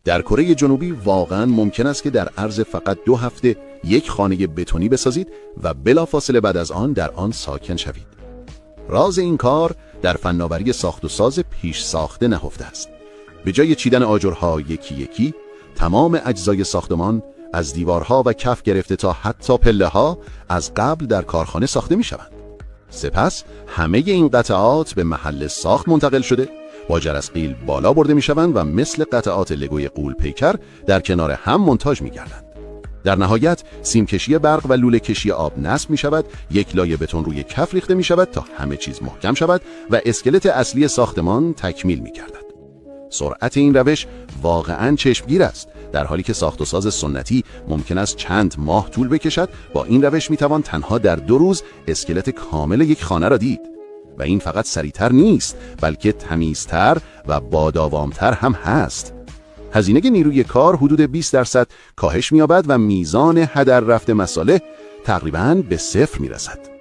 در کره جنوبی واقعاً ممکن است که در عرض فقط 2 هفته یک خانه بتونی بسازید و بلافاصله بعد از آن در آن ساکن شوید. راز این کار در فناوری ساخت و ساز پیش ساخته نهفته است. به جای چیدن آجرها یکی یکی، تمام اجزای ساختمان از دیوارها و کف گرفته تا حتی پله‌ها از قبل در کارخانه ساخته می‌شوند. سپس همه این قطعات به محل ساخت منتقل شده، با جرثقیل بالا برده می‌شوند و مثل قطعات لگوی غول پیکر در کنار هم مونتاژ می‌گردند. در نهایت سیمکشی برق و لوله کشی آب نصب می‌شود، یک لایه بتون روی کف ریخته می‌شود تا همه چیز محکم شود و اسکلت اصلی ساختمان تکمیل می‌گردد. سرعت این روش واقعاً چشمگیر است، در حالی که ساخت و ساز سنتی ممکن است چند ماه طول بکشد. با این روش میتوان تنها در 2 روز اسکلت کامل یک خانه را دید. و این فقط سریعتر نیست، بلکه تمیزتر و باداوامتر هم هست. هزینه نیروی کار حدود 20% کاهش می‌یابد و میزان هدر رفت مصالح تقریباً به 0 میرسد.